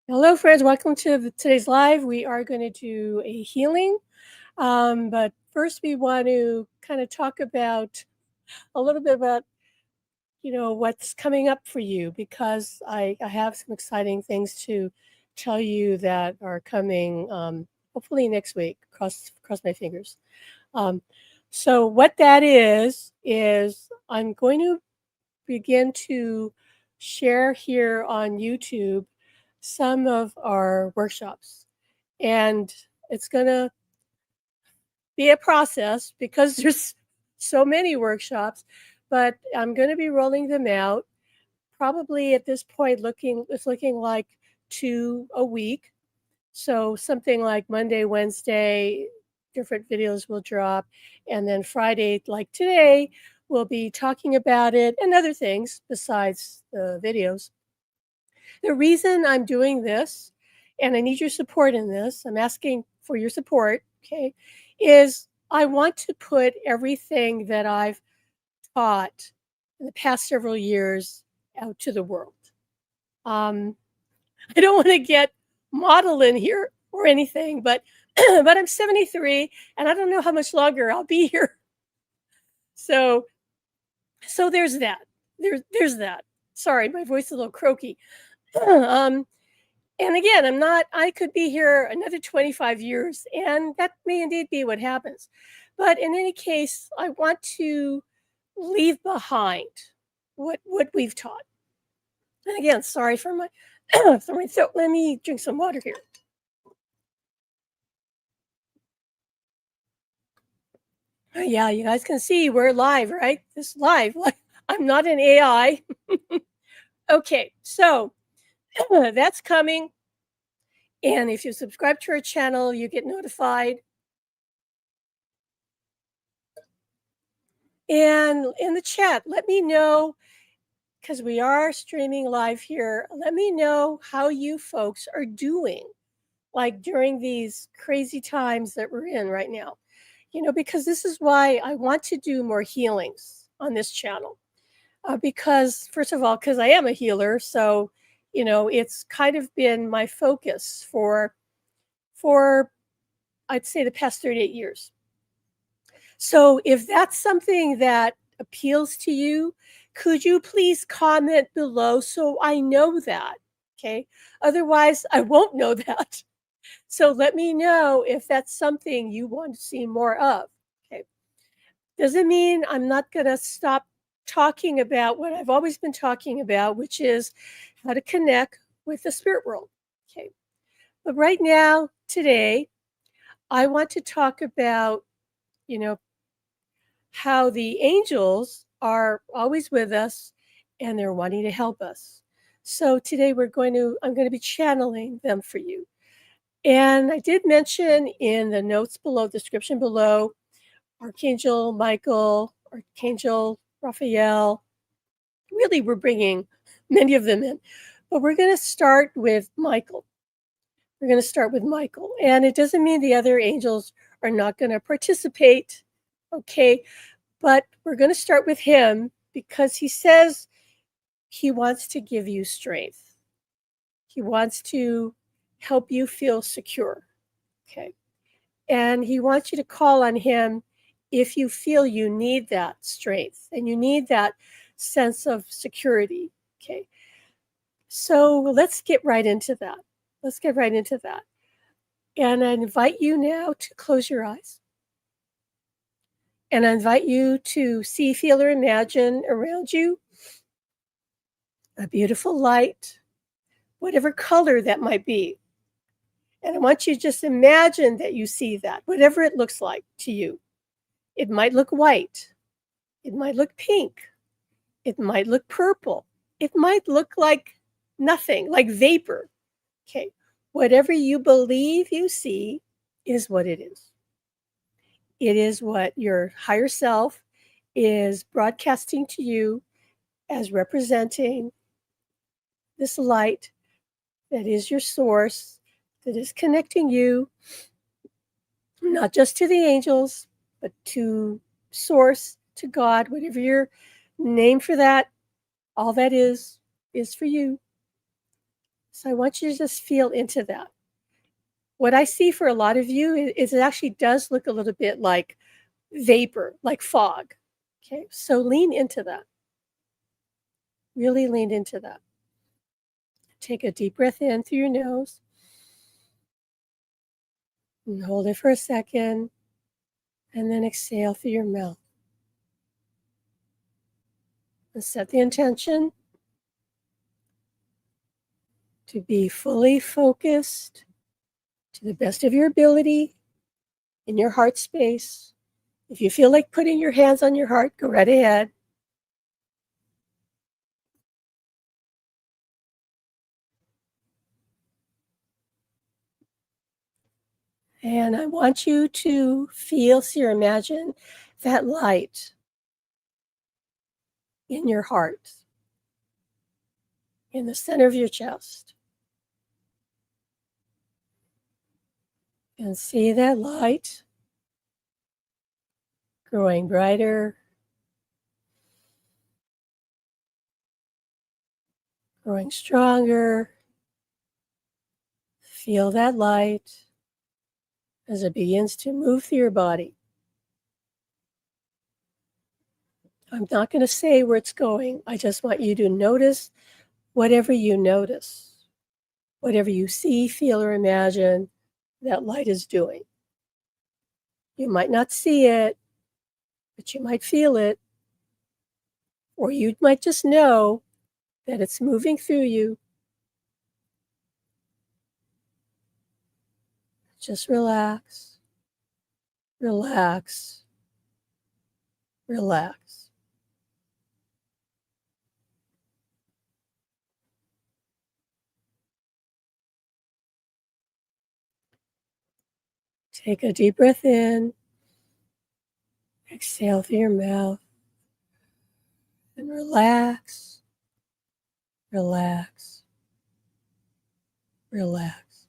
Hello, friends. Welcome to today's live. We are going to do a healing. But first, we want to kind of talk about a little bit about, what's coming up for you because I have some exciting things to tell you that are coming hopefully next week. Cross my fingers. Um, so, what that is I'm going to begin to share here on YouTube some of our workshops. And it's going to be a process because there's so many workshops, but I'm going to be rolling them out. Probably at this point, it's looking like 2 a week. So something like Monday, Wednesday, different videos will drop. And then Friday, like today, we'll be talking about it and other things besides the videos. The reason I'm doing this, and I need your support in this, I'm asking for your support, okay, is I want to put everything that I've taught in the past several years out to the world. I don't want to get model in here or anything, but but I'm 73 and I don't know how much longer I'll be here. So there's that. There's that. Sorry, my voice is a little croaky. um, And again, I could be here another 25 years, and that may indeed be what happens. But in any case, I want to leave behind what we've taught. And again, sorry for my, for my throat. Let me drink some water here. Yeah, you guys can see we're live, right? This is live. I'm not an AI. Okay, so that's coming. And if you subscribe to our channel, you get notified. And in the chat, let me know, because we are streaming live here, let me know how you folks are doing, like during these crazy times that we're in right now. Because this is why I want to do more healings on this channel. Because, first of all, because I am a healer, so, it's kind of been my focus for I'd say the past 38 years. So if that's something that appeals to you, could you please comment below so I know that? Okay. Otherwise, I won't know that. So let me know if that's something you want to see more of. Okay. Doesn't mean I'm not going to stop talking about what I've always been talking about, which is how to connect with the spirit world. Okay. But right now, today, I want to talk about, you know, how the angels are always with us and they're wanting to help us. So today I'm going to be channeling them for you. And I did mention in the notes below, description below, Archangel Michael, Archangel Raphael. Really, we're bringing many of them in. But we're going to start with Michael. We're going to start with Michael. And it doesn't mean the other angels are not going to participate. Okay. But we're going to start with him because he says he wants to give you strength. He wants to help you feel secure. Okay. And he wants you to call on him if you feel you need that strength and you need that sense of security. Okay. So let's get right into that. Let's get right into that. And I invite you now to close your eyes. And I invite you to see, feel, or imagine around you a beautiful light, whatever color that might be. And I want you to just imagine that you see that, whatever it looks like to you. It might look white. It might look pink. It might look purple. It might look like nothing, like vapor. Okay. Whatever you believe you see is what it is. It is what your higher self is broadcasting to you as representing this light that is your source, that is connecting you, not just to the angels, but to source, to God, whatever your name for that, all that is for you. So I want you to just feel into that. What I see for a lot of you is it actually does look a little bit like vapor, like fog. Okay, so lean into that. Really lean into that. Take a deep breath in through your nose and hold it for a second, and then exhale through your mouth. And set the intention to be fully focused to the best of your ability in your heart space. If you feel like putting your hands on your heart, go right ahead. And I want you to feel, see, or imagine that light in your heart, in the center of your chest. And see that light growing brighter, growing stronger. Feel that light as it begins to move through your body. I'm not going to say where it's going. I just want you to notice whatever you notice, whatever you see, feel, or imagine that light is doing. You might not see it, but you might feel it, or you might just know that it's moving through you. Just relax, relax, relax. Take a deep breath in, exhale through your mouth, and relax, relax, relax.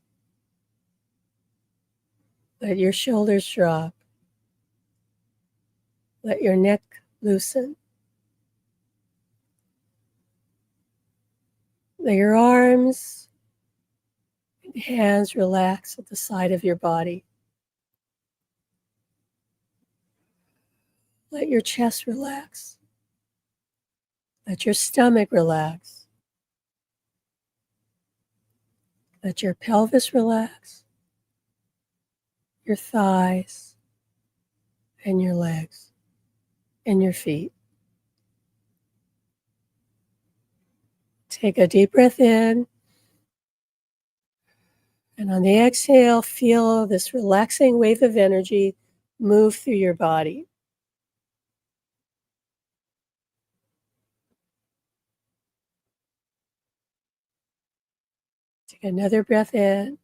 Let your shoulders drop. Let your neck loosen. Let your arms and hands relax at the side of your body. Let your chest relax. Let your stomach relax. Let your pelvis relax, your thighs, and your legs, and your feet. Take a deep breath in, and on the exhale, feel this relaxing wave of energy move through your body. Take another breath in.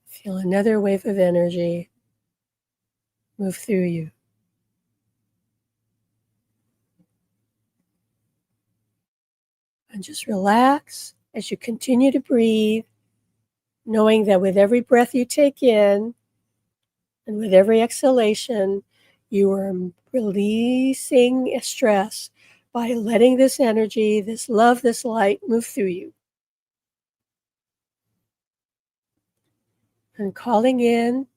Feel another wave of energy move through you. And just relax as you continue to breathe, knowing that with every breath you take in and with every exhalation, you are releasing stress by letting this energy, this love, this light move through you. And calling in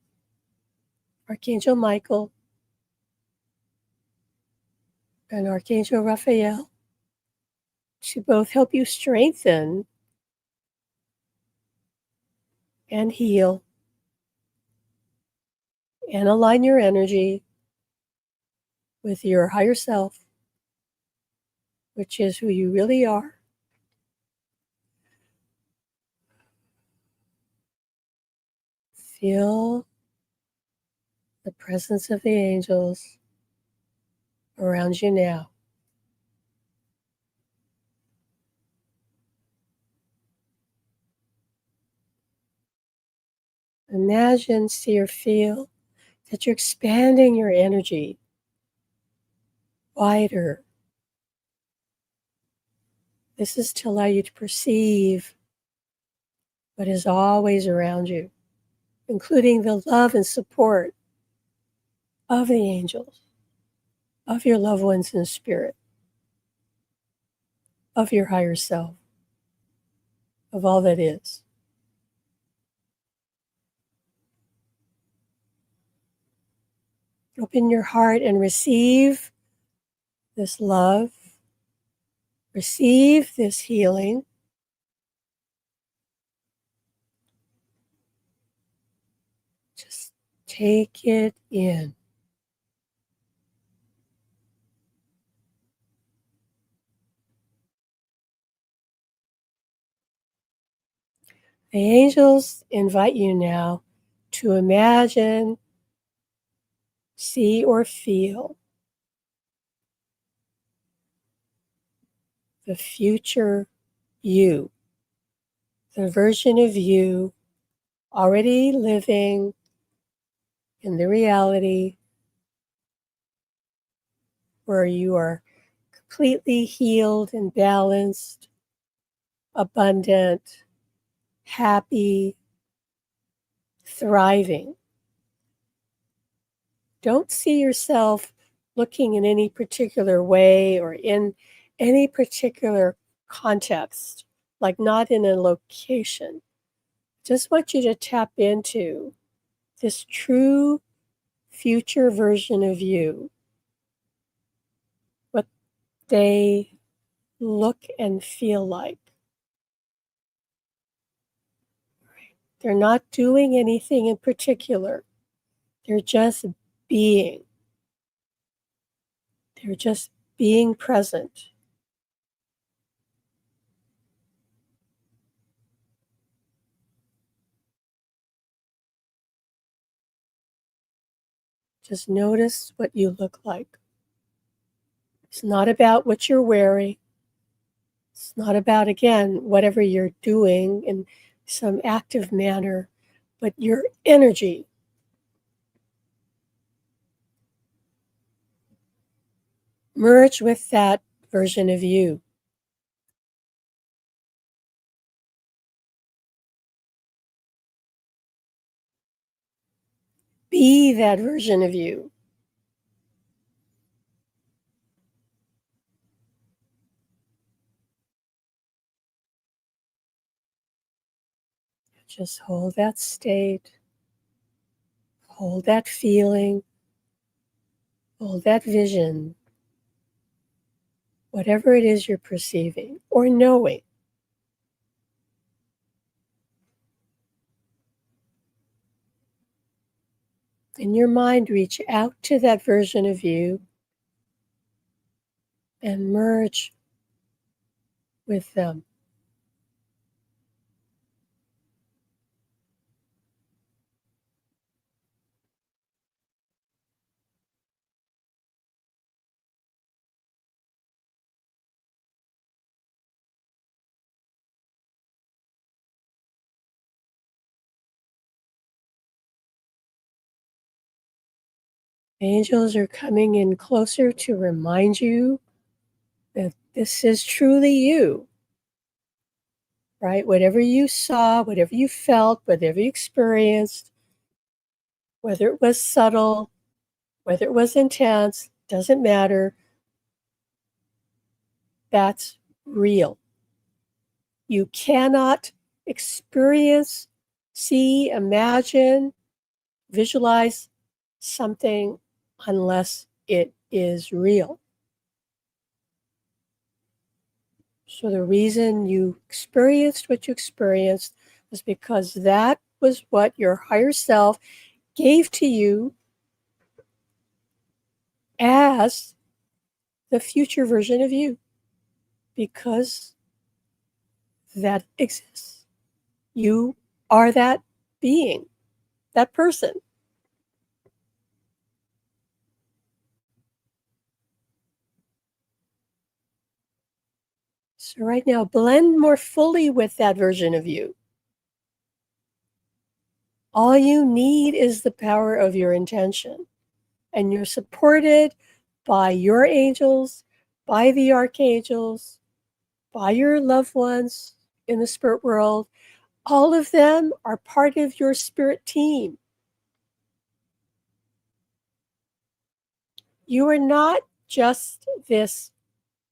Archangel Michael and Archangel Raphael to both help you strengthen and heal and align your energy with your higher self, which is who you really are. Feel the presence of the angels around you now. Imagine, see, or feel that you're expanding your energy wider. This is to allow you to perceive what is always around you, including the love and support of the angels, of your loved ones in spirit. of your higher self, of all that is. Open your heart and receive this love, receive this healing. Just take it in. The angels invite you now to imagine, see, or feel the future you, the version of you already living in the reality where you are completely healed and balanced, abundant, happy, thriving. Don't see yourself looking in any particular way or in any particular context, like not in a location. Just want you to tap into this true future version of you, what they look and feel like. They're not doing anything in particular. They're just being. They're just being present. Just notice what you look like. It's not about what you're wearing. It's not about, again, whatever you're doing in some active manner, but your energy. Merge with that version of you. Be that version of you. Just hold that state. Hold that feeling. Hold that vision. Whatever it is you're perceiving or knowing. In your mind, reach out to that version of you and merge with them. Angels are coming in closer to remind you that this is truly you, right? Whatever you saw, whatever you felt, whatever you experienced, whether it was subtle, whether it was intense, doesn't matter. That's real. You cannot experience, see, imagine, visualize something unless it is real. So the reason you experienced what you experienced was because that was what your higher self gave to you as the future version of you, because that exists. You are that being, that person. So right now, blend more fully with that version of you. All you need is the power of your intention. And you're supported by your angels, by the archangels, by your loved ones in the spirit world. All of them are part of your spirit team. You are not just this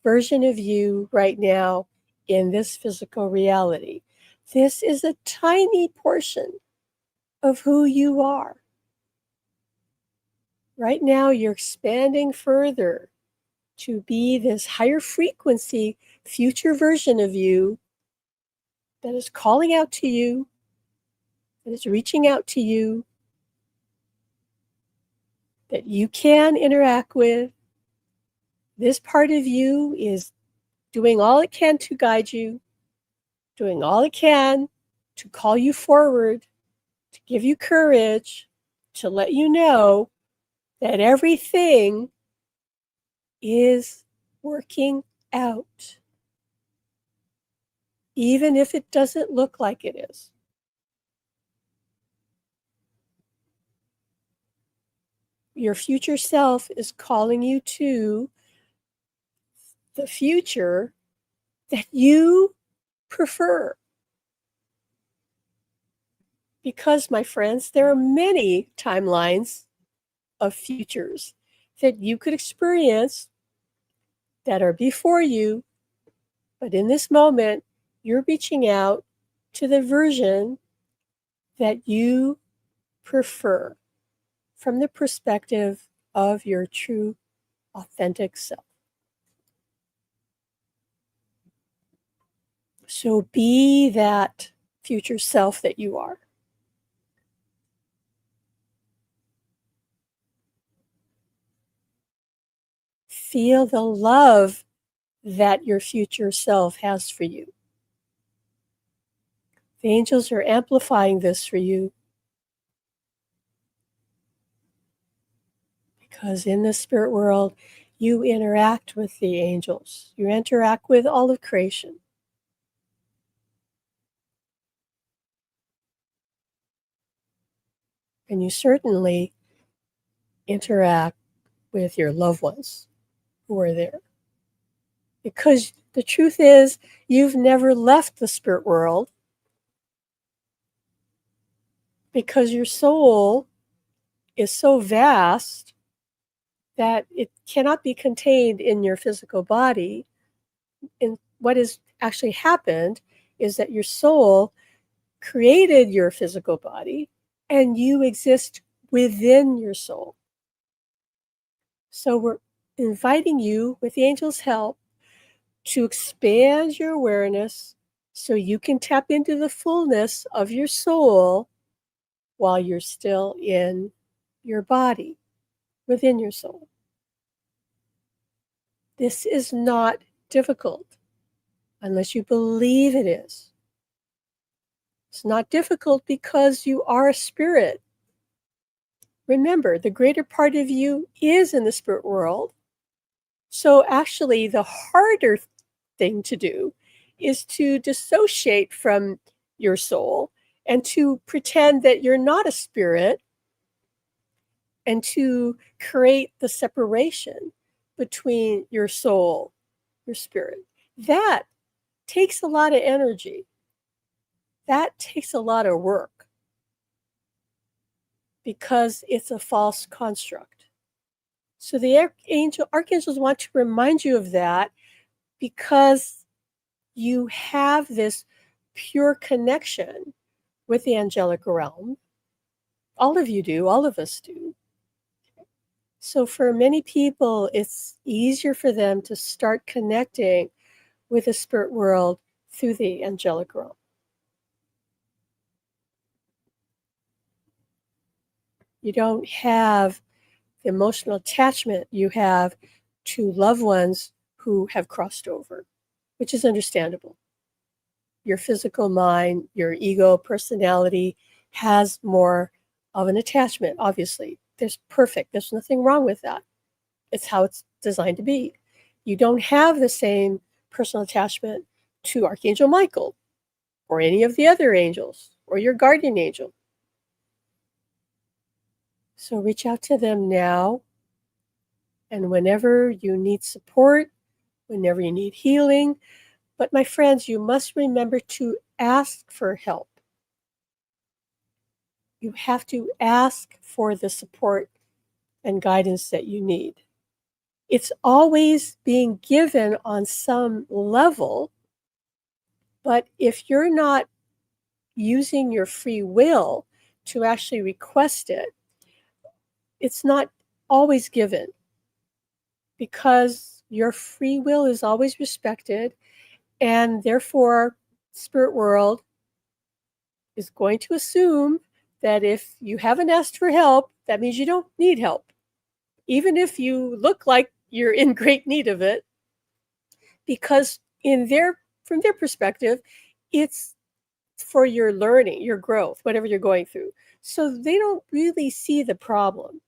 version of you right now in this physical reality. This is a tiny portion of who you are. Right now, you're expanding further to be this higher frequency future version of you that is calling out to you, that is reaching out to you, that you can interact with. This part of you is doing all it can to guide you, doing all it can to call you forward, to give you courage, to let you know that everything is working out, even if it doesn't look like it is. Your future self is calling you to the future that you prefer. Because, my friends, there are many timelines of futures that you could experience that are before you, but in this moment, you're reaching out to the version that you prefer from the perspective of your true, authentic self. So be that future self that you are. Feel the love that your future self has for you. The angels are amplifying this for you because in the spirit world, you interact with the angels. You interact with all of creation. And you certainly interact with your loved ones who are there. Because the truth is, you've never left the spirit world because your soul is so vast that it cannot be contained in your physical body. And what has actually happened is that your soul created your physical body and you exist within your soul. So we're inviting you, with the angels' help, to expand your awareness so you can tap into the fullness of your soul while you're still in your body, within your soul. This is not difficult unless you believe it is. It's not difficult because you are a spirit. Remember, the greater part of you is in the spirit world. So actually, the harder thing to do is to dissociate from your soul and to pretend that you're not a spirit and to create the separation between your soul, your spirit. That takes a lot of energy. That takes a lot of work because it's a false construct. So the archangels want to remind you of that because you have this pure connection with the angelic realm. All of you do, all of us do. So for many people, it's easier for them to start connecting with the spirit world through the angelic realm. You don't have the emotional attachment you have to loved ones who have crossed over, which is understandable. Your physical mind, your ego, personality has more of an attachment, obviously. There's nothing wrong with that. It's how it's designed to be. You don't have the same personal attachment to Archangel Michael or any of the other angels or your guardian angel. So reach out to them now. And whenever you need support, whenever you need healing, but my friends, you must remember to ask for help. You have to ask for the support and guidance that you need. It's always being given on some level, but if you're not using your free will to actually request it, it's not always given, because your free will is always respected, and therefore spirit world is going to assume that if you haven't asked for help, that means you don't need help, even if you look like you're in great need of it, because from their perspective, it's for your learning, your growth, whatever you're going through. So they don't really see the problem.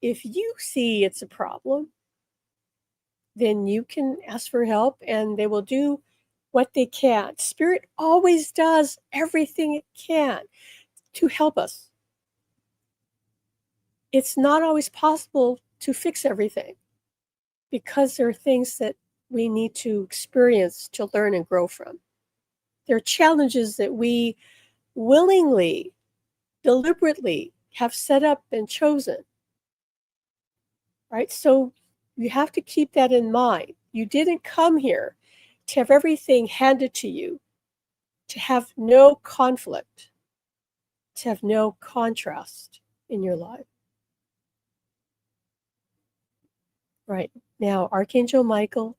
If you see it's a problem, then you can ask for help and they will do what they can. Spirit always does everything it can to help us. It's not always possible to fix everything, because there are things that we need to experience to learn and grow from. There are challenges that we willingly, deliberately have set up and chosen, right? So you have to keep that in mind. You didn't come here to have everything handed to you, to have no conflict, to have no contrast in your life. Right now, Archangel Michael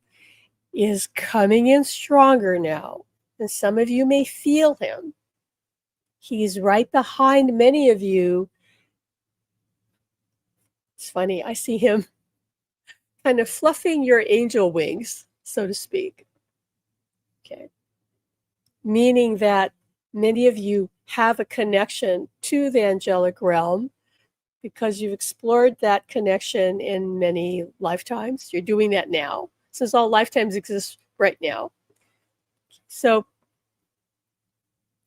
is coming in stronger now, and some of you may feel him. He's right behind many of you. It's funny, I see him kind of fluffing your angel wings, so to speak. Okay. Meaning that many of you have a connection to the angelic realm because you've explored that connection in many lifetimes. You're doing that now, since all lifetimes exist right now. So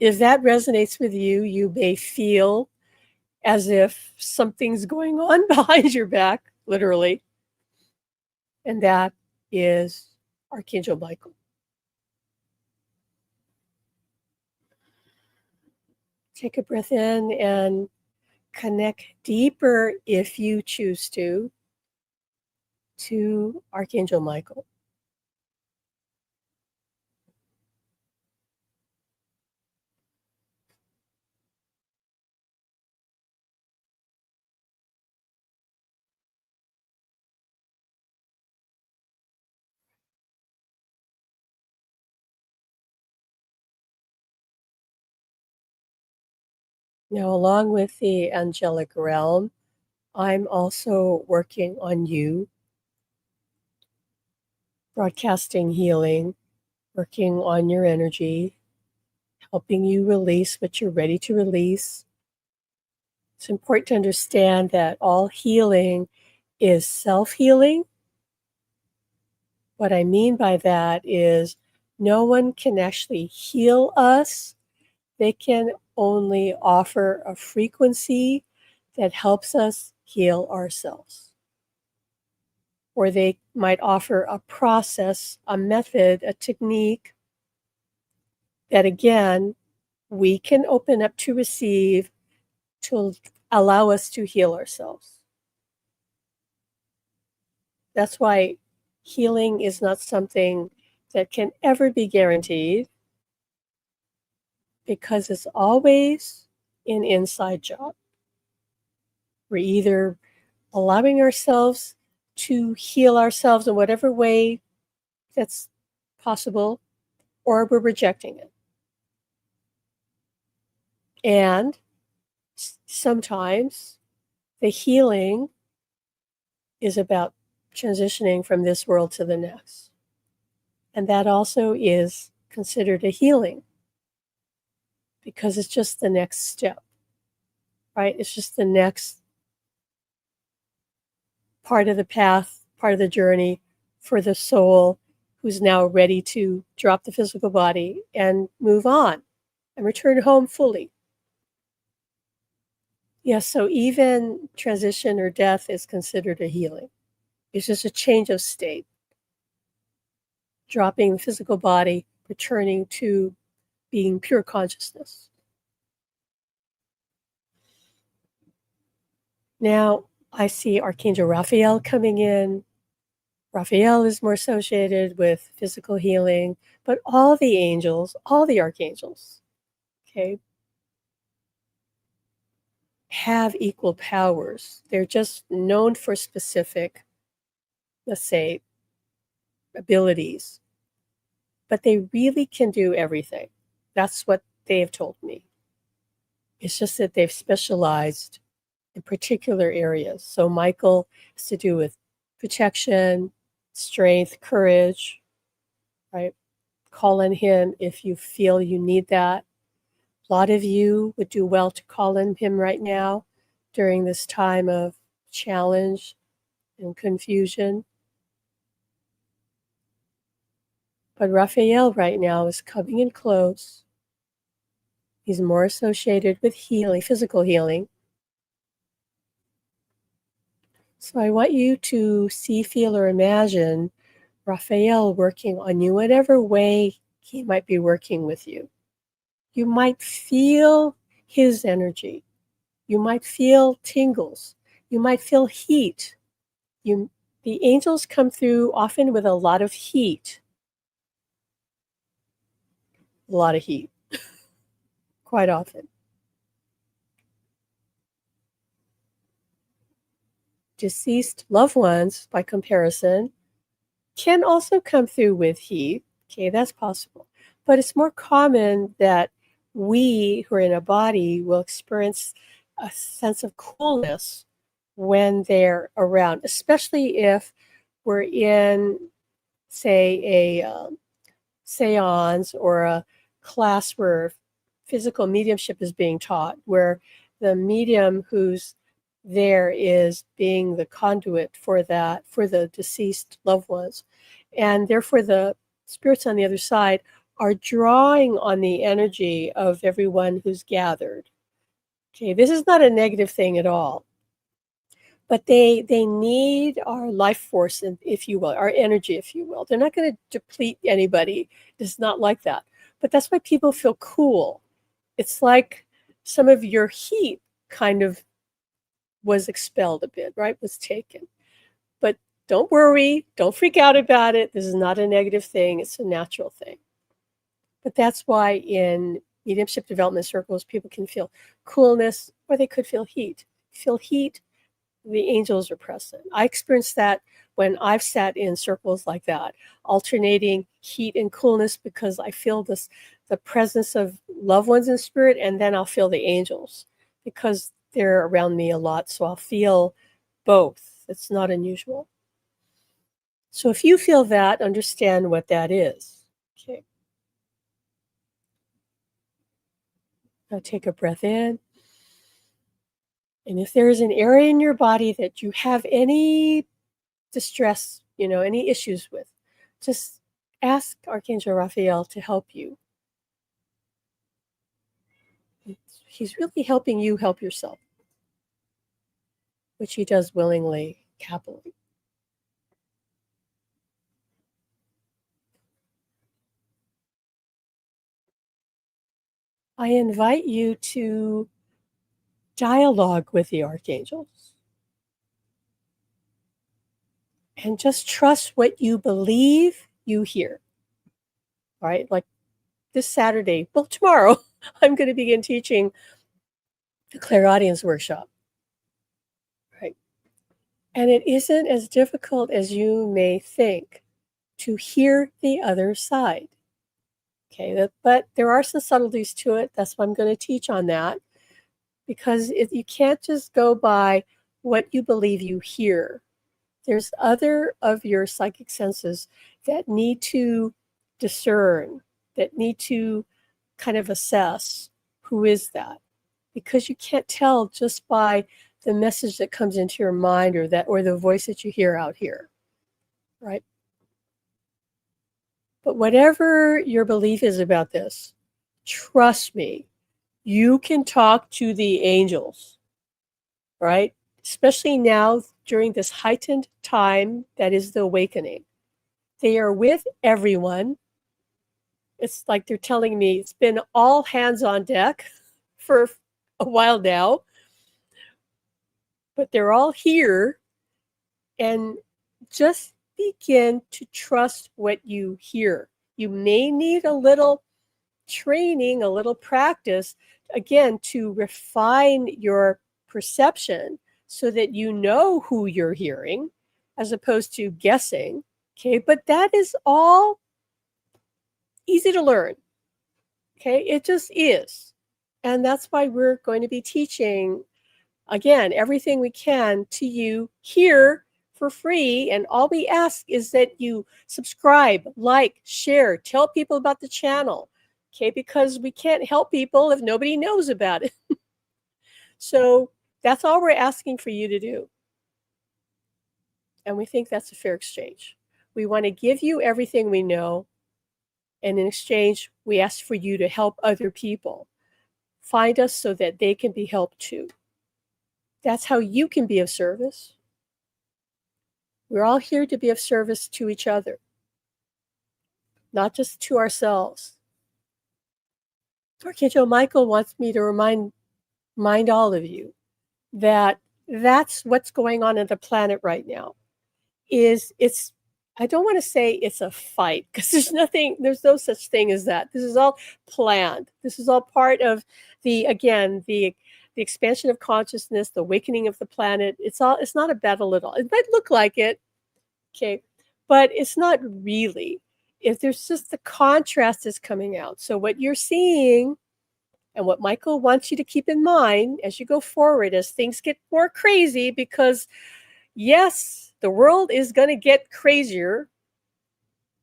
if that resonates with you, you may feel as if something's going on behind your back, literally. And that is Archangel Michael. Take a breath in and connect deeper, if you choose to Archangel Michael. Now, along with the angelic realm, I'm also working on you, broadcasting healing, working on your energy, helping you release what you're ready to release. It's important to understand that all healing is self-healing. What I mean by that is no one can actually heal us. They can only offer a frequency that helps us heal ourselves. Or they might offer a process, a method, a technique that, again, we can open up to receive to allow us to heal ourselves. That's why healing is not something that can ever be guaranteed, because it's always an inside job. We're either allowing ourselves to heal ourselves in whatever way that's possible, or we're rejecting it. And sometimes the healing is about transitioning from this world to the next. And that also is considered a healing, because it's just the next step, right? It's just the next part of the path, part of the journey for the soul who's now ready to drop the physical body and move on and return home fully. Yes, so even transition or death is considered a healing. It's just a change of state, dropping the physical body, returning to being pure consciousness. Now, I see Archangel Raphael coming in. Raphael is more associated with physical healing, but all the angels, all the archangels, okay, have equal powers. They're just known for specific, let's say, abilities, but they really can do everything. That's what they have told me. It's just that they've specialized in particular areas. So Michael has to do with protection, strength, courage, right? Call on him if you feel you need that. A lot of you would do well to call on him right now during this time of challenge and confusion. But Raphael right now is coming in close. He's more associated with healing, physical healing. So I want you to see, feel, or imagine Raphael working on you, whatever way he might be working with you. You might feel his energy. You might feel tingles. You might feel heat. The angels come through often with a lot of heat. A lot of heat, quite often. Deceased loved ones, by comparison, can also come through with heat. Okay, that's possible. But it's more common that we who are in a body will experience a sense of coolness when they're around, especially if we're in, say, a seance or a class where physical mediumship is being taught, where the medium who's there is being the conduit for that, for the deceased loved ones. And therefore, the spirits on the other side are drawing on the energy of everyone who's gathered. Okay, this is not a negative thing at all. But they need our life force, if you will, our energy, if you will. They're not going to deplete anybody. It's not like that. But that's why people feel cool. It's like some of your heat kind of was expelled a bit, right? Was taken. But don't worry. Don't freak out about it. This is not a negative thing. It's a natural thing. But that's why in mediumship development circles, people can feel coolness or they could feel heat. Feel heat, the angels are present. I experienced that when I've sat in circles like that, alternating heat and coolness, because I feel the presence of loved ones in spirit, and then I'll feel the angels because they're around me a lot. So I'll feel both. It's not unusual. So if you feel that, understand what that is. Okay. Now take a breath in. And if there is an area in your body that you have any distress, any issues with, just ask Archangel Raphael to help you. He's really helping you help yourself, which he does willingly, happily. I invite you to dialogue with the archangels and just trust what you believe you hear. All right, like this Saturday, well, tomorrow, I'm going to begin teaching the clairaudience workshop. Right. And it isn't as difficult as you may think to hear the other side. Okay, but there are some subtleties to it. That's why I'm going to teach on that, because you can't just go by what you believe you hear. There's other of your psychic senses that need to discern, that need to kind of assess who is that, because you can't tell just by the message that comes into your mind or the voice that you hear out here, right? But whatever your belief is about this, trust me, you can talk to the angels, right? Especially now during this heightened time that is the awakening. They are with everyone. It's like they're telling me it's been all hands on deck for a while now. but they're all here. And just begin to trust what you hear. You may need a little training, a little practice, again, to refine your perception so that you know who you're hearing as opposed to guessing. Okay, but that is all easy to learn. Okay, it just is. And that's why we're going to be teaching, again, everything we can to you here for free. And all we ask is that you subscribe, like, share, tell people about the channel. Okay, because we can't help people if nobody knows about it. So that's all we're asking for you to do. And we think that's a fair exchange. We want to give you everything we know. And in exchange, we ask for you to help other people find us so that they can be helped too. That's how you can be of service. We're all here to be of service to each other, not just to ourselves. Archangel Michael wants me to remind all of you that that's what's going on in the planet right now. I don't want to say it's a fight, because there's no such thing as that. This is all planned. This is all part of the expansion of consciousness, the awakening of the planet. It's not a battle at all. It might look like it, okay, but it's not really. If there's just the contrast is coming out. So what you're seeing and what Michael wants you to keep in mind as you go forward, as things get more crazy, because yes, the world is going to get crazier.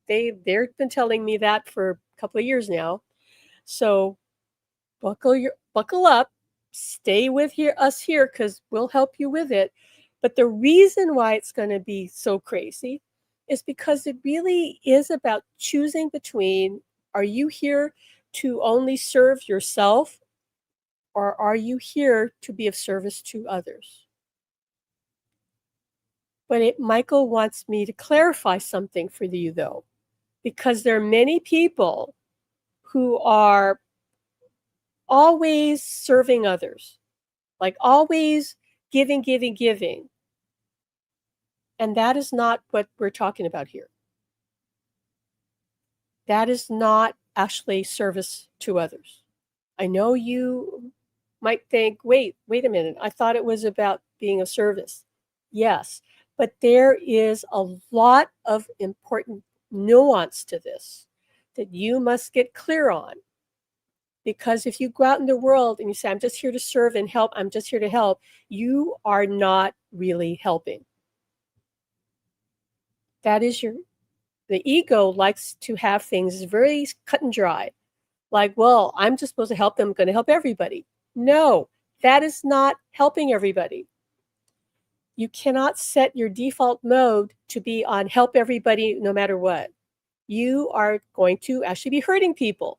They've been telling me that for a couple of years now. So buckle up, stay with us here, because we'll help you with it. But the reason why it's going to be so crazy is because it really is about choosing between, are you here to only serve yourself, or are you here to be of service to others? But Michael wants me to clarify something for you, though, because there are many people who are always serving others, like always giving. And that is not what we're talking about here. That is not actually service to others. I know you might think, wait a minute, I thought it was about being of service. Yes, but there is a lot of important nuance to this that you must get clear on. Because if you go out in the world and you say, I'm just here to serve and help, I'm just here to help, you are not really helping. That is the ego likes to have things very cut and dry. Like, well, I'm just supposed to help them, I'm going to help everybody. No, that is not helping everybody. You cannot set your default mode to be on help everybody no matter what. You are going to actually be hurting people.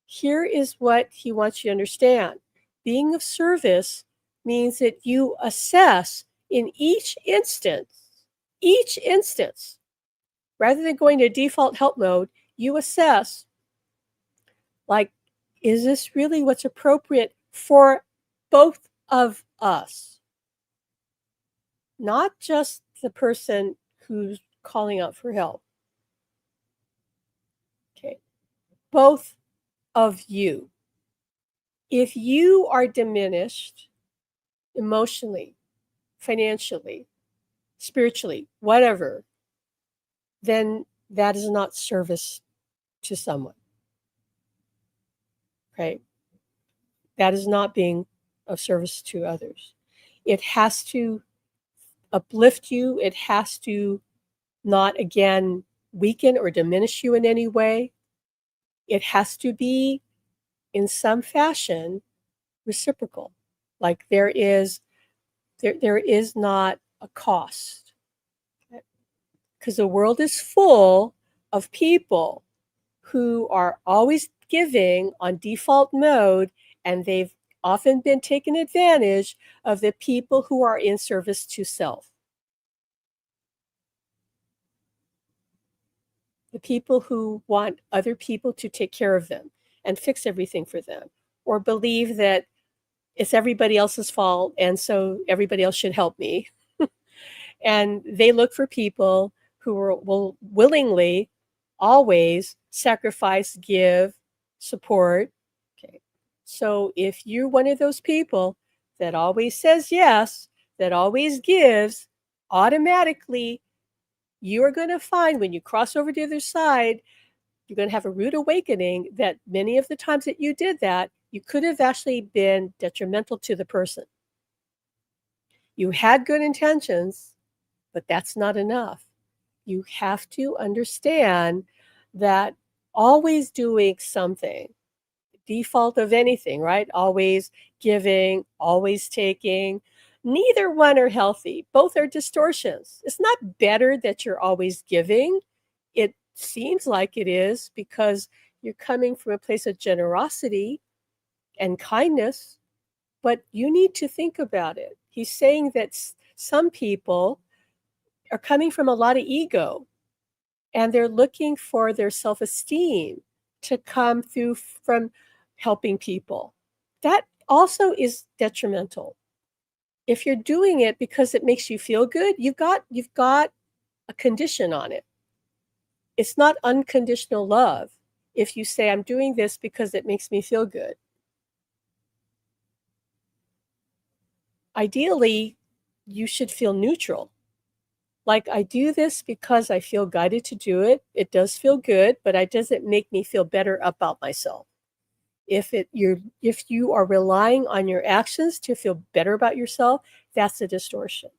Here is what he wants you to understand. Being of service means that you assess in each instance, rather than going to default help mode, you assess, like, is this really what's appropriate for both of us? Not just the person who's calling out for help. Okay. Both of you. If you are diminished emotionally, financially, spiritually, whatever, then that is not service to someone. Right? That is not being of service to others. It has to uplift you. It has to not, again, weaken or diminish you in any way. It has to be, in some fashion, reciprocal. Like there is not a cost. Because the world is full of people who are always giving on default mode, and they've often been taken advantage of the people who are in service to self. The people who want other people to take care of them and fix everything for them, or believe that it's everybody else's fault, and so everybody else should help me. And they look for people who will willingly always sacrifice, give, support. Okay. So if you're one of those people that always says yes, that always gives, automatically you are going to find when you cross over to the other side, you're going to have a rude awakening that many of the times that you did that, you could have actually been detrimental to the person. You had good intentions, but that's not enough. You have to understand that always doing something, default of anything, right? Always giving, always taking. Neither one are healthy. Both are distortions. It's not better that you're always giving. It seems like it is because you're coming from a place of generosity and kindness, but you need to think about it. He's saying that some people are coming from a lot of ego and they're looking for their self-esteem to come through from helping people. That also is detrimental. If you're doing it because it makes you feel good, you've got a condition on it. It's not unconditional love if you say, I'm doing this because it makes me feel good. Ideally, you should feel neutral. Like, I do this because I feel guided to do it. It does feel good, but it doesn't make me feel better about myself. If you are relying on your actions to feel better about yourself, that's a distortion.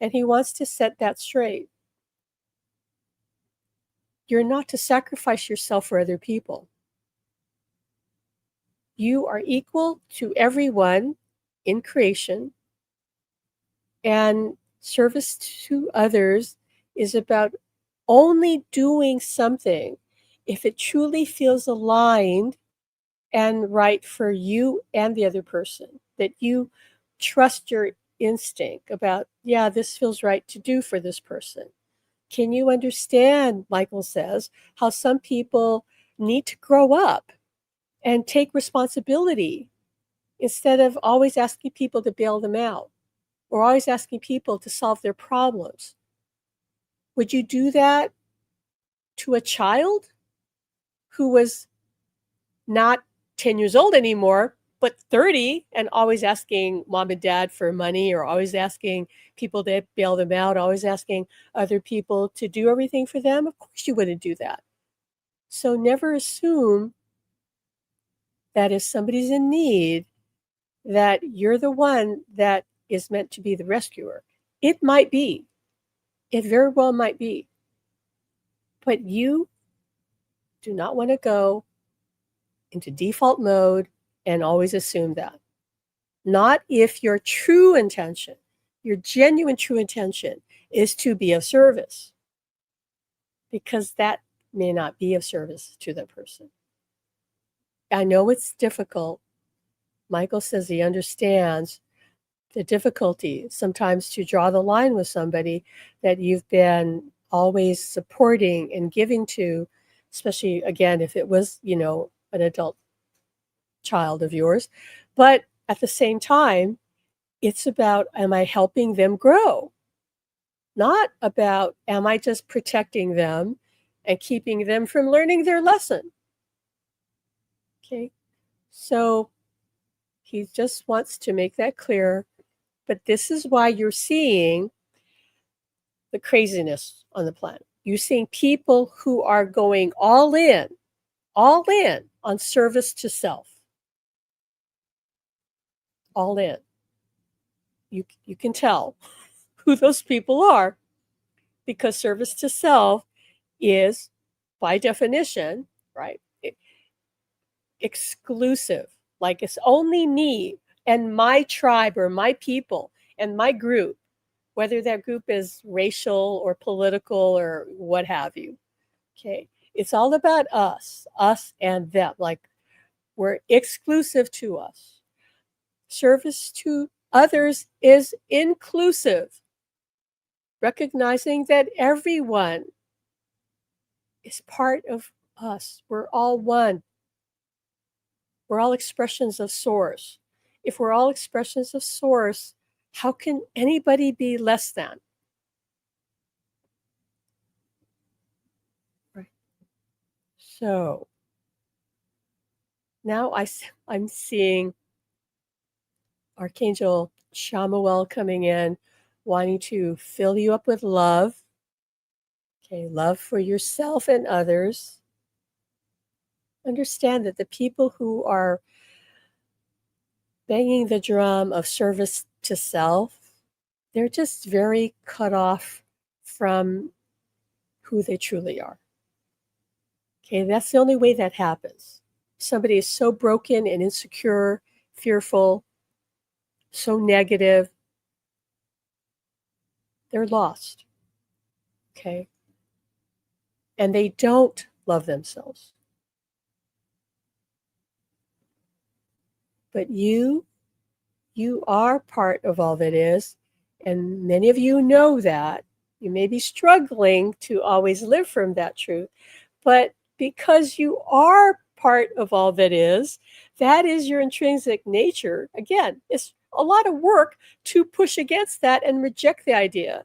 And he wants to set that straight. You're not to sacrifice yourself for other people. You are equal to everyone in creation, and service to others is about only doing something if it truly feels aligned and right for you and the other person, that you trust your instinct about, yeah, this feels right to do for this person. Can you understand, Michael says, how some people need to grow up and take responsibility instead of always asking people to bail them out or always asking people to solve their problems? Would you do that to a child who was not 10 years old anymore, but 30 and always asking mom and dad for money or always asking people to bail them out, always asking other people to do everything for them? Of course you wouldn't do that. So never assume that if somebody's in need, that you're the one that is meant to be the rescuer. It might be. It very well might be. But you do not want to go into default mode and always assume that. Not if your true intention, your genuine true intention is to be of service, because that may not be of service to the person. I know it's difficult. Michael says he understands the difficulty sometimes to draw the line with somebody that you've been always supporting and giving to, especially again, if it was, an adult child of yours. But at the same time, it's about, am I helping them grow? Not about, am I just protecting them and keeping them from learning their lesson? Okay. So he just wants to make that clear. But this is why you're seeing the craziness on the planet. You're seeing people who are going all in on service to self. All in. You can tell who those people are, because service to self is, by definition, right, exclusive. Like, it's only me and my tribe or my people and my group, whether that group is racial or political or what have you. Okay. It's all about us and them. Like, we're exclusive to us. Service to others is inclusive, recognizing that everyone is part of us. We're all one. We're all expressions of source. If we're all expressions of source, how can anybody be less than? Right. So now I'm seeing Archangel Chamuel coming in, wanting to fill you up with love. Okay, love for yourself and others. Understand that the people who are banging the drum of service to self, they're just very cut off from who they truly are. Okay, that's the only way that happens. Somebody is so broken and insecure, fearful, so negative, they're lost. Okay, and they don't love themselves. But you are part of all that is, and many of you know that. You may be struggling to always live from that truth, but because you are part of all that is your intrinsic nature. Again, it's a lot of work to push against that and reject the idea.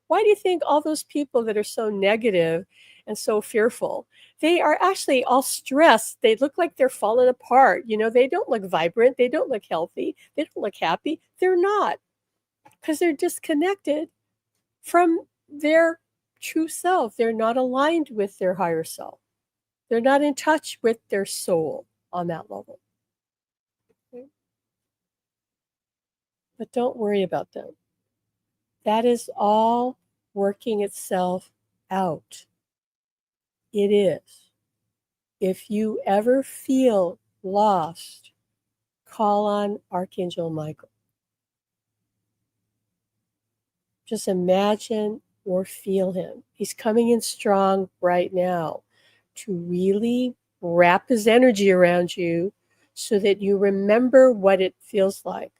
Why do you think all those people that are so negative and so fearful, they are actually all stressed? They look like they're falling apart. You know, they don't look vibrant. They don't look healthy. They don't look happy. They're not, because they're disconnected from their true self. They're not aligned with their higher self. They're not in touch with their soul on that level. Okay? But don't worry about them. That is all working itself out. It is. If you ever feel lost, call on Archangel Michael. Just imagine or feel him. He's coming in strong right now to really wrap his energy around you so that you remember what it feels like.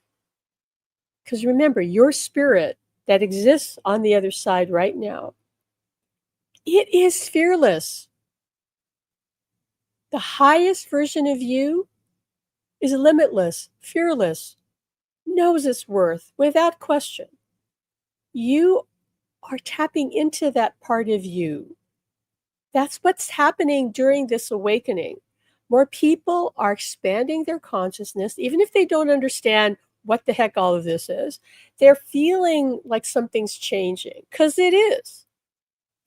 Because remember, your spirit that exists on the other side right now, it is fearless. The highest version of you is limitless, fearless, knows its worth without question. You are tapping into that part of you. That's what's happening during this awakening. More people are expanding their consciousness, even if they don't understand what the heck all of this is. They're feeling like something's changing, because it is.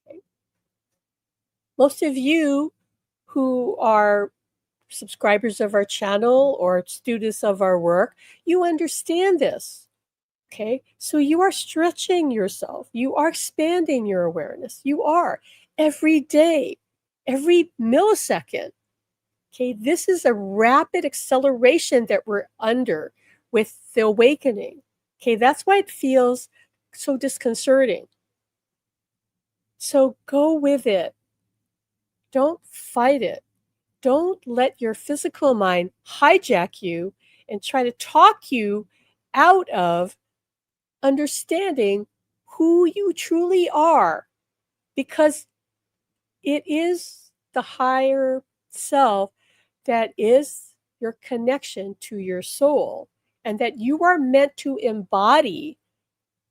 Okay? Most of you who are subscribers of our channel or students of our work, you understand this. Okay, so you are stretching yourself. You are expanding your awareness. You are every day, every millisecond. Okay, this is a rapid acceleration that we're under with the awakening. Okay, that's why it feels so disconcerting. So go with it. Don't fight it. Don't let your physical mind hijack you and try to talk you out of understanding who you truly are, because it is the higher self that is your connection to your soul, and that you are meant to embody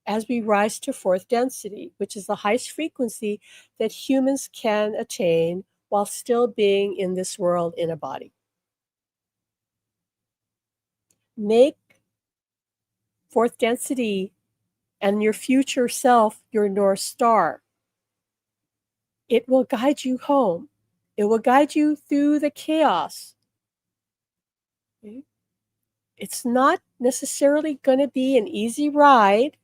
as we rise to fourth density, which is the highest frequency that humans can attain while still being in this world in a body. Make fourth density and your future self your North Star. It will guide you home. It will guide you through the chaos. Okay? It's not necessarily going to be an easy ride.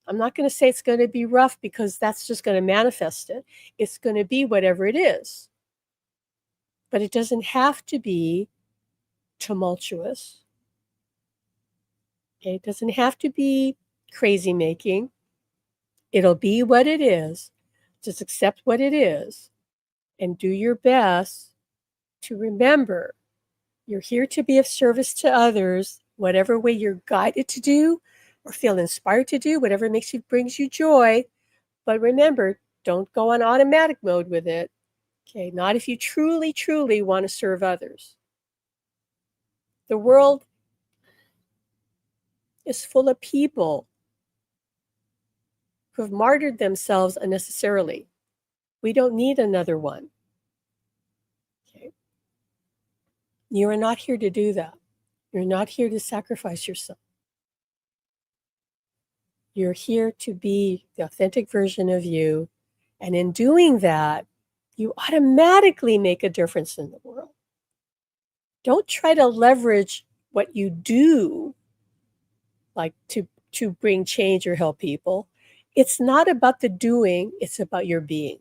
I'm not going to say it's going to be rough, because that's just going to manifest it. It's going to be whatever it is. But it doesn't have to be tumultuous. Okay? It doesn't have to be crazy making. It'll be what it is. Just accept what it is and do your best to remember you're here to be of service to others, whatever way you're guided to do or feel inspired to do, whatever brings you joy. But remember, don't go on automatic mode with it. Okay, not if you truly, truly want to serve others. The world is full of people who have martyred themselves unnecessarily. We don't need another one. Okay. You are not here to do that. You're not here to sacrifice yourself. You're here to be the authentic version of you. And in doing that, you automatically make a difference in the world. Don't try to leverage what you do, like to bring change or help people. It's not about the doing, it's about your being.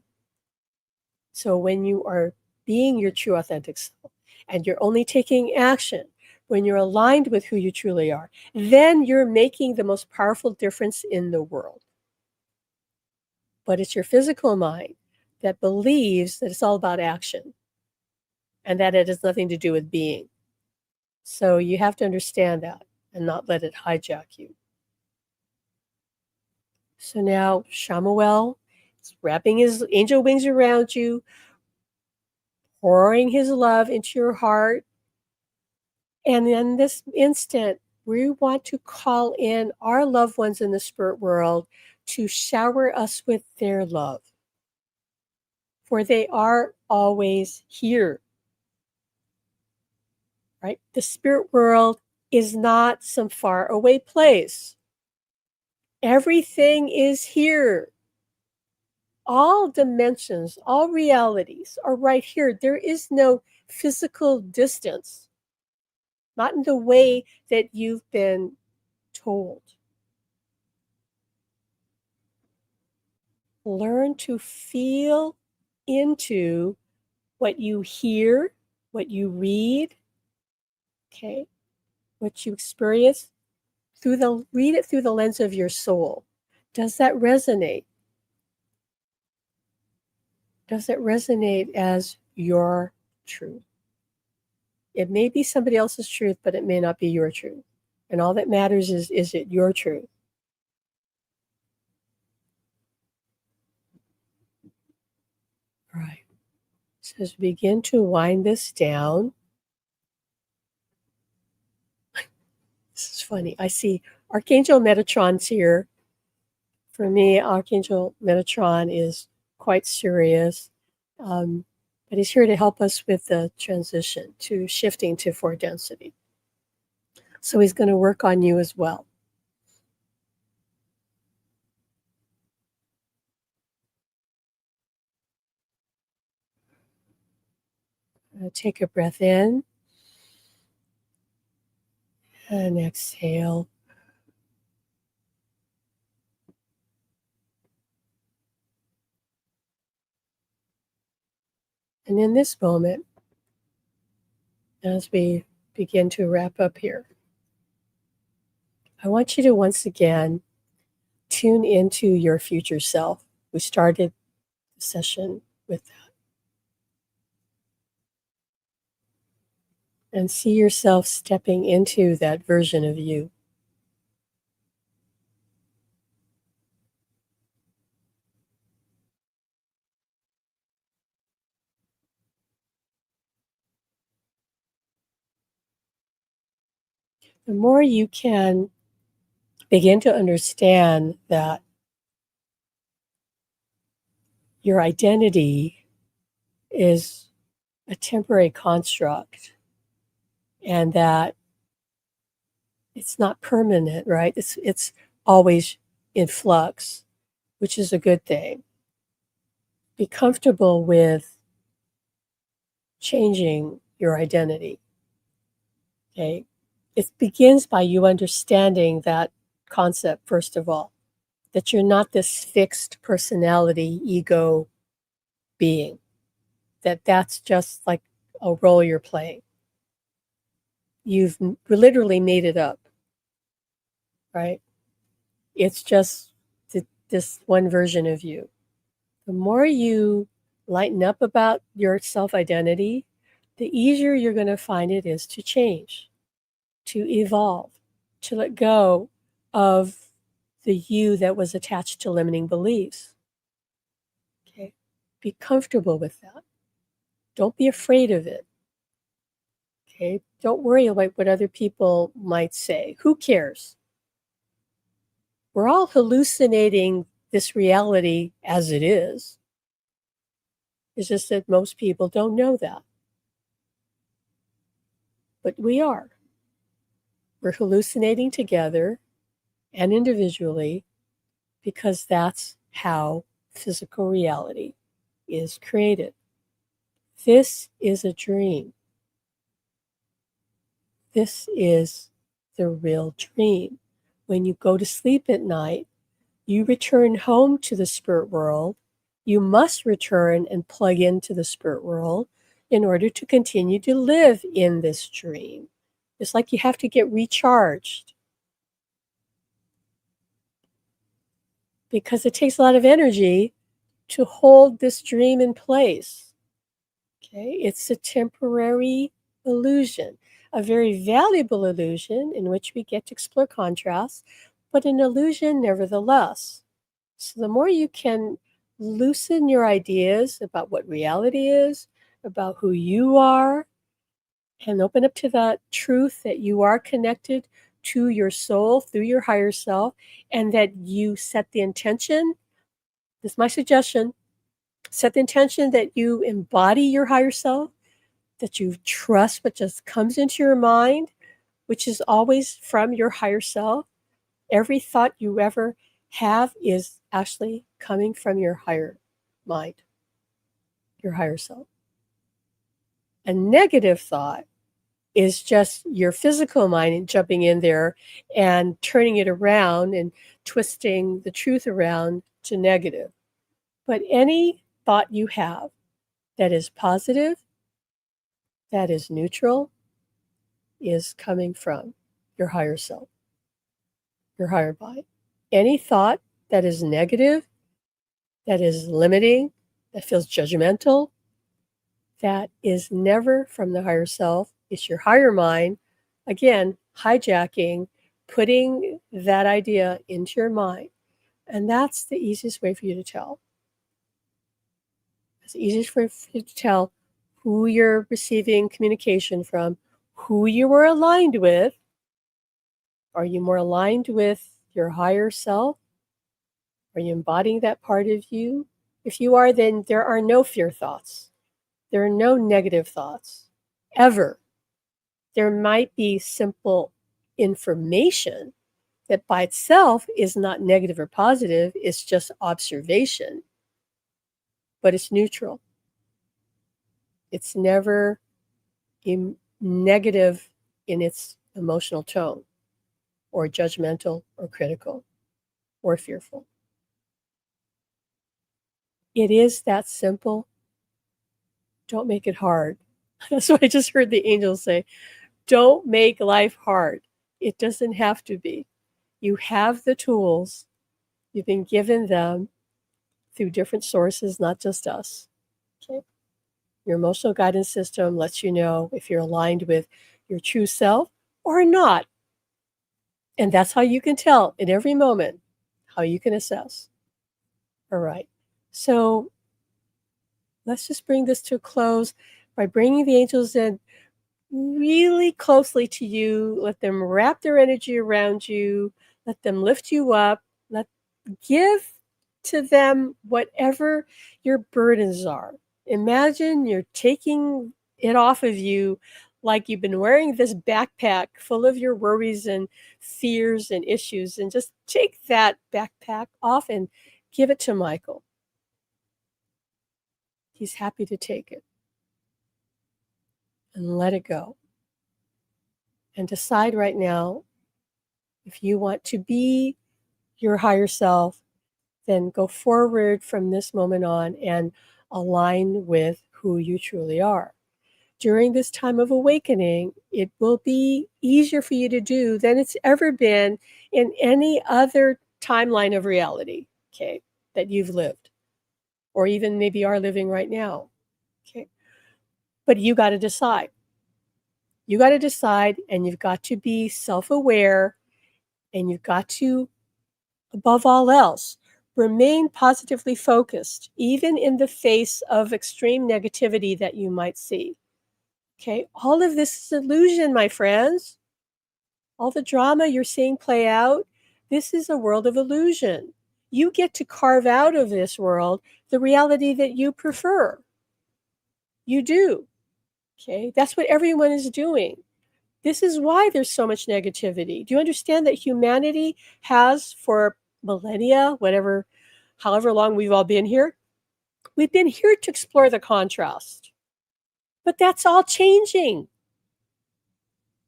So when you are being your true authentic self and you're only taking action when you're aligned with who you truly are, then you're making the most powerful difference in the world. But it's your physical mind that believes that it's all about action and that it has nothing to do with being. So you have to understand that and not let it hijack you. So now Chamuel is wrapping his angel wings around you, pouring his love into your heart. And in this instant, we want to call in our loved ones in the spirit world to shower us with their love. For they are always here. Right? The spirit world is not some far away place. Everything is here. All dimensions, all realities are right here. There is no physical distance, not in the way that you've been told. Learn to feel into what you hear, what you read, okay, what you experience read it through the lens of your soul. Does that resonate? Does it resonate as your truth? It may be somebody else's truth, but it may not be your truth. And all that matters is it your truth? All right. So as we begin to wind this down, this is funny. I see Archangel Metatron's here. For me, Archangel Metatron is quite serious, but he's here to help us with the transition to shifting to 4 density. So he's going to work on you as well. Take a breath in and exhale. And in this moment, as we begin to wrap up here, I want you to once again tune into your future self. We started the session with that. And see yourself stepping into that version of you. The more you can begin to understand that your identity is a temporary construct and that it's not permanent, right? It's always in flux, which is a good thing. Be comfortable with changing your identity. Okay? It begins by you understanding that concept, first of all, that you're not this fixed personality, ego being, that's just like a role you're playing. You've literally made it up, right? It's just this one version of you. The more you lighten up about your self-identity, the easier you're going to find it is to change, to evolve, to let go of the you that was attached to limiting beliefs. Okay? Be comfortable with that. Don't be afraid of it. Okay? Don't worry about what other people might say. Who cares? We're all hallucinating this reality as it is. It's just that most people don't know that. But we are. We're hallucinating together and individually because that's how physical reality is created. This is a dream. This is the real dream. When you go to sleep at night, you return home to the spirit world. You must return and plug into the spirit world in order to continue to live in this dream. It's like you have to get recharged because it takes a lot of energy to hold this dream in place. Okay, it's a temporary illusion, a very valuable illusion in which we get to explore contrast, but an illusion nevertheless. So the more you can loosen your ideas about what reality is, about who you are, and open up to that truth that you are connected to your soul through your higher self, and that you set the intention. This is my suggestion. Set the intention that you embody your higher self, that you trust what just comes into your mind, which is always from your higher self. Every thought you ever have is actually coming from your higher mind, your higher self. A negative thought is just your physical mind jumping in there and turning it around and twisting the truth around to negative. But any thought you have that is positive, that is neutral, is coming from your higher self, your higher mind. Any thought that is negative, that is limiting, that feels judgmental, that is never from the higher self. It's your higher mind, again, hijacking, putting that idea into your mind. And that's the easiest way for you to tell. It's the easiest way for you to tell who you're receiving communication from, who you are aligned with. Are you more aligned with your higher self? Are you embodying that part of you? If you are, then there are no fear thoughts. There are no negative thoughts, ever. There might be simple information that by itself is not negative or positive, it's just observation, but it's neutral. It's never negative in its emotional tone, or judgmental, or critical, or fearful. It is that simple. Don't make it hard. That's what I just heard the angels say. Don't make life hard. It doesn't have to be. You have the tools. You've been given them through different sources, not just us. Okay? Your emotional guidance system lets you know if you're aligned with your true self or not. And that's how you can tell in every moment, how you can assess. All right. So let's just bring this to a close by bringing the angels in really closely to you. Let them wrap their energy around you. Let them lift you up. Give to them whatever your burdens are. Imagine you're taking it off of you like you've been wearing this backpack full of your worries and fears and issues, and just take that backpack off and give it to Michael. He's happy to take it. And let it go. And decide right now if you want to be your higher self, then go forward from this moment on and align with who you truly are. During this time of awakening, it will be easier for you to do than it's ever been in any other timeline of reality, okay, that you've lived, or even maybe are living right now, okay? But you got to decide. You got to decide, and you've got to be self-aware, and you've got to, above all else, remain positively focused, even in the face of extreme negativity that you might see. Okay, all of this is illusion, my friends. All the drama you're seeing play out, This is a world of illusion. You get to carve out of this world the reality that you prefer. You do. Okay? That's what everyone is doing. This is why there's so much negativity. Do you understand that humanity has, for millennia, however long we've all been here, we've been here to explore the contrast. But that's all changing.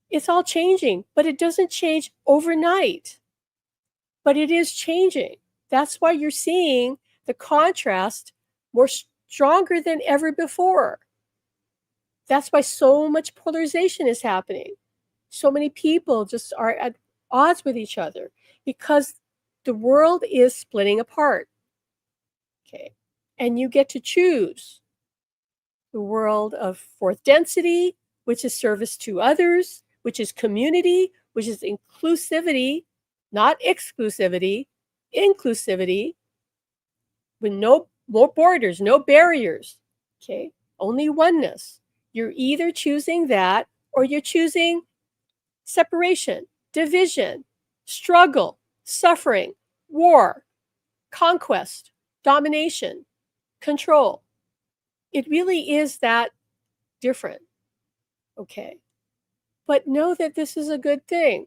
It's all changing, but it doesn't change overnight. But it is changing. That's why you're seeing the contrast more stronger than ever before. That's why so much polarization is happening. So many people just are at odds with each other because the world is splitting apart. Okay. And you get to choose the world of fourth density, which is service to others, which is community, which is inclusivity, not exclusivity, inclusivity, with no more borders, no barriers. Okay. Only oneness. You're either choosing that or you're choosing separation, division, struggle, suffering, war, conquest, domination, control. It really is that different. Okay. But know that this is a good thing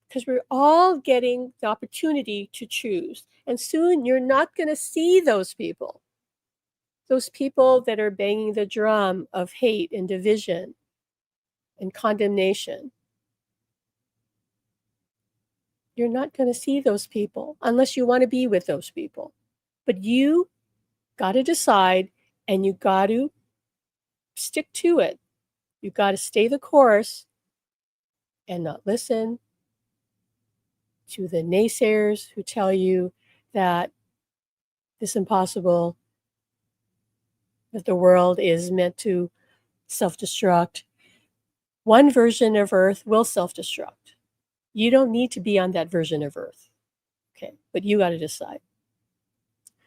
because we're all getting the opportunity to choose. And soon you're not going to see those people that are banging the drum of hate and division and condemnation. You're not going to see those people unless you want to be with those people. But you got to decide and you got to stick to it. You got to stay the course and not listen to the naysayers who tell you that it's impossible, that the world is meant to self-destruct. One version of Earth will self-destruct. You don't need to be on that version of Earth. Okay, but you got to decide.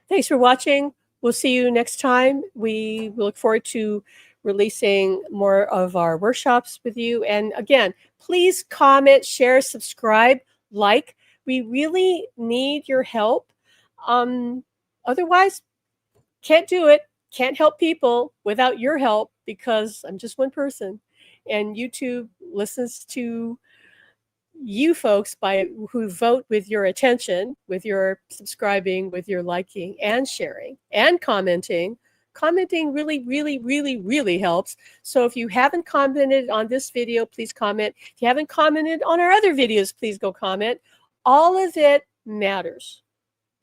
Thanks for watching. We'll see you next time. We look forward to releasing more of our workshops with you. And again, please comment, share, subscribe, like. We really need your help. Otherwise, can't do it. Can't help people without your help because I'm just one person. And YouTube listens to you folks who vote with your attention, with your subscribing, with your liking and sharing and commenting. Commenting really, really, really, really helps. So if you haven't commented on this video, please comment. If you haven't commented on our other videos, please go comment. All of it matters.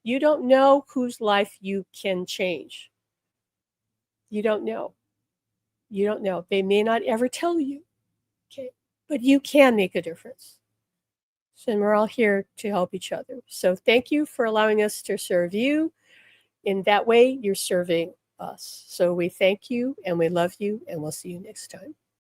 You don't know whose life you can change. You don't know. You don't know. They may not ever tell you. Okay. But you can make a difference. And we're all here to help each other. So thank you for allowing us to serve you. In that way, you're serving us. So we thank you and we love you and we'll see you next time.